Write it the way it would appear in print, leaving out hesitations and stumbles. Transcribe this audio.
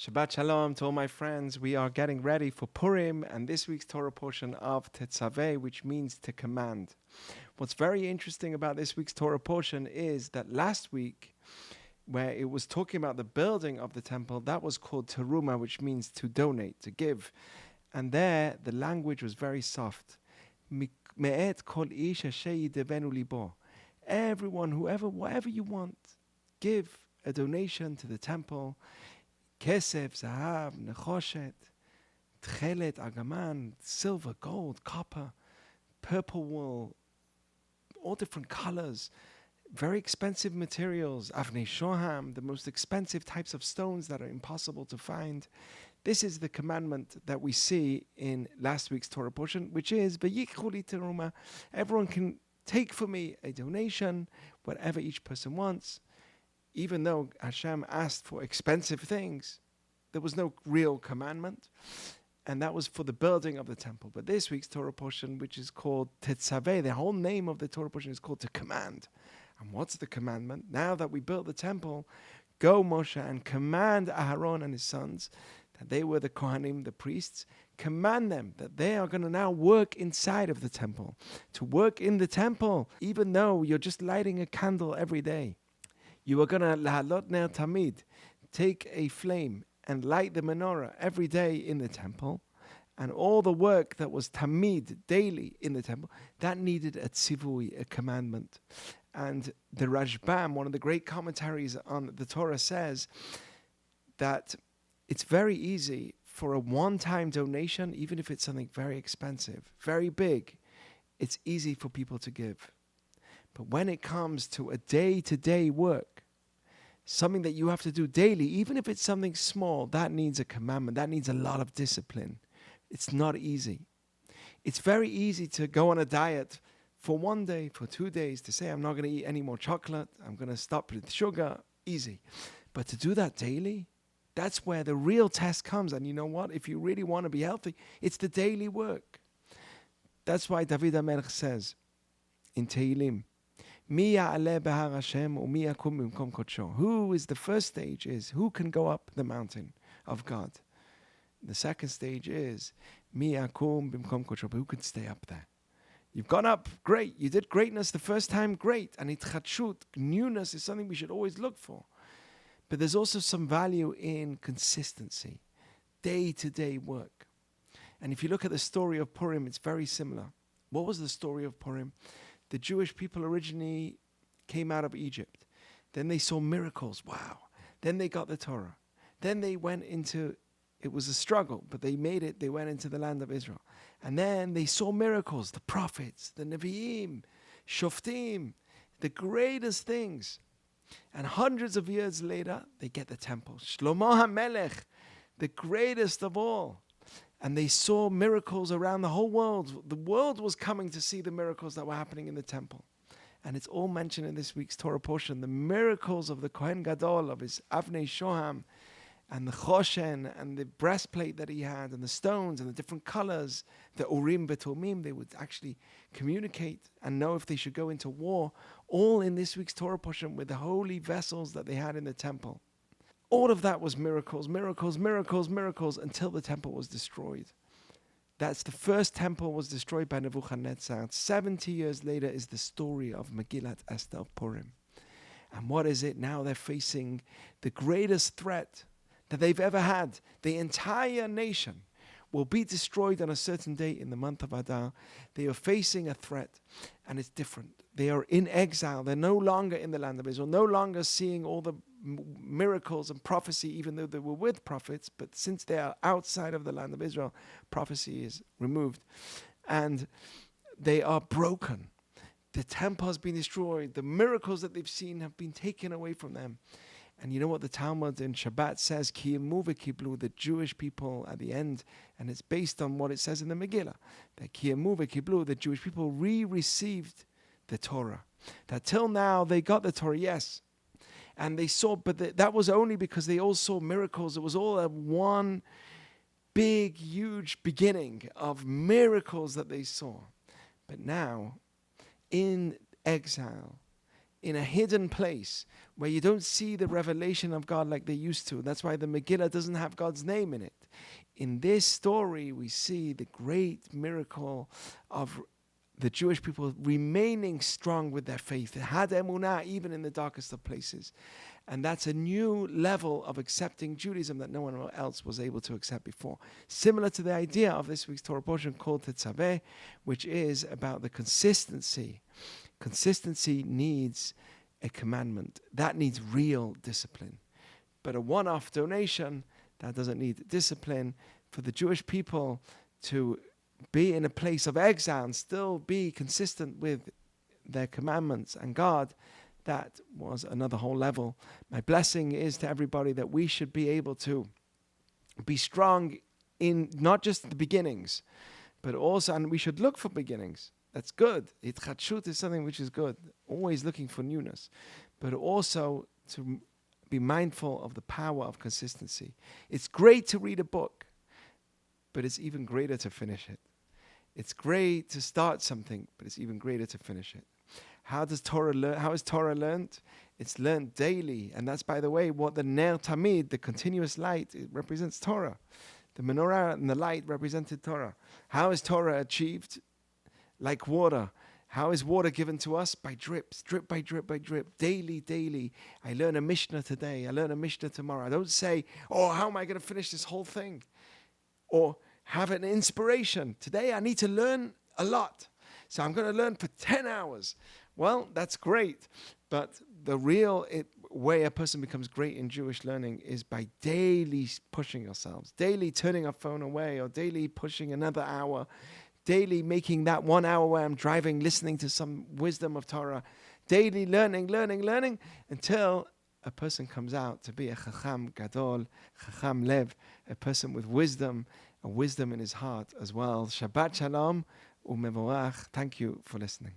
Shabbat Shalom to all my friends. We are getting ready for Purim and this week's Torah portion of Tetzaveh, which means to command. What's very interesting about this week's Torah portion is that last week, where it was talking about the building of the temple, that was called Terumah, which means to donate, to give. And there, the language was very soft. Me'et kol ish asher yidevenu libo. Everyone, whoever, whatever you want, give a donation to the temple. Kesef, zahav, nechoshet, tchelet, agaman, silver, gold, copper, purple wool, all different colors, very expensive materials, avnei shoham, the most expensive types of stones that are impossible to find. This is the commandment that we see in last week's Torah portion, which is, v'yikchu li terumah. Everyone can take for me a donation, whatever each person wants. Even though Hashem asked for expensive things, there was no real commandment. And that was for the building of the temple. But this week's Torah portion, which is called Tetzaveh, the whole name of the Torah portion is called to command. And what's the commandment? Now that we built the temple, go Moshe and command Aaron and his sons, that they were the Kohanim, the priests, command them that they are going to now work inside of the temple. To work in the temple, even though you're just lighting a candle every day. You are going to lahalot ner tamid, take a flame and light the menorah every day in the temple, and all the work that was tamid, daily in the temple, that needed a tzivui, a commandment. And the Rashbam, one of the great commentaries on the Torah, says that it's very easy for a one-time donation, even if it's something very expensive, very big, it's easy for people to give. But when it comes to a day-to-day work, something that you have to do daily, even if it's something small, that needs a commandment. That needs a lot of discipline. It's not easy. It's very easy to go on a diet for 1 day, for 2 days, to say, I'm not going to eat any more chocolate. I'm going to stop with sugar. Easy. But to do that daily, that's where the real test comes. And you know what? If you really want to be healthy, it's the daily work. That's why David HaMelech says in Tehillim, Mi ya'aleh behar Hashem or mi yakum bimkom kodsho. Who is the first stage is who can go up the mountain of God. The second stage is mi yakum bimkom kodsho, but who can stay up there? You've gone up, great. You did greatness the first time, great. And itchadshut, newness, is something we should always look for. But there's also some value in consistency, day-to-day work. And if you look at the story of Purim, it's very similar. What was the story of Purim? The Jewish people originally came out of Egypt. Then they saw miracles. Wow. Then they got the Torah. Then they went into, it was a struggle, but they made it. They went into the land of Israel. And then they saw miracles, the prophets, the Nevi'im, Shoftim, the greatest things. And hundreds of years later, they get the temple. Shlomo HaMelech, the greatest of all. And they saw miracles around the whole world. The world was coming to see the miracles that were happening in the temple. And it's all mentioned in this week's Torah portion. The miracles of the Kohen Gadol, of his avnei shoham, and the choshen, and the breastplate that he had, and the stones, and the different colors, the urim v'tumim, they would actually communicate and know if they should go into war, all in this week's Torah portion with the holy vessels that they had in the temple. All of that was miracles, miracles, miracles, miracles, until the temple was destroyed. That's the first temple was destroyed by Nebuchadnezzar. 70 years later is the story of Megillat Esther Purim. And what is it? Now they're facing the greatest threat that they've ever had. The entire nation will be destroyed on a certain day in the month of Adar. They are facing a threat, and it's different. They are in exile. They're no longer in the land of Israel, no longer seeing all the miracles and prophecy, even though they were with prophets. But since they are outside of the land of Israel, prophecy is removed. And they are broken. The temple has been destroyed. The miracles that they've seen have been taken away from them. And you know what the Talmud in Shabbat says? Kiyemu v'kiblu, the Jewish people at the end, and it's based on what it says in the Megillah. That Kiyemu v'kiblu, the Jewish people received the Torah. That till now they got the Torah, yes. And they saw, but that was only because they all saw miracles. It was all a one big, huge beginning of miracles that they saw. But now, in exile, in a hidden place where you don't see the revelation of God like they used to. That's why the Megillah doesn't have God's name in it. In this story, we see the great miracle of the Jewish people remaining strong with their faith. They had emunah even in the darkest of places. And that's a new level of accepting Judaism that no one else was able to accept before. Similar to the idea of this week's Torah portion called Tetzaveh, which is about the consistency. Consistency needs a commandment. That needs real discipline. But a one-off donation, that doesn't need discipline. For the Jewish people to be in a place of exile and still be consistent with their commandments and God, that was another whole level. My blessing is to everybody that we should be able to be strong in not just the beginnings, but also, and we should look for beginnings. That's good. Itchadshut is something which is good. Always looking for newness. But also to be mindful of the power of consistency. It's great to read a book, but it's even greater to finish it. It's great to start something, but it's even greater to finish it. How is Torah learned? It's learned daily. And that's, by the way, what the Ner Tamid, the continuous light, it represents Torah. The menorah and the light represented Torah. How is Torah achieved? Like water. How is water given to us? By drips, drip by drip by drip, daily, daily. I learn a Mishnah today. I learn a Mishnah tomorrow. I don't say, oh, how am I going to finish this whole thing? Or have an inspiration. Today I need to learn a lot. So I'm going to learn for 10 hours. Well, that's great. But the real way a person becomes great in Jewish learning is by daily pushing ourselves, daily turning our phone away, or daily pushing another hour, daily making that 1 hour where I'm driving, listening to some wisdom of Torah, daily learning, until a person comes out to be a chacham gadol, chacham lev, a person with wisdom, a wisdom in his heart as well. Shabbat shalom u'mevorach. Thank you for listening.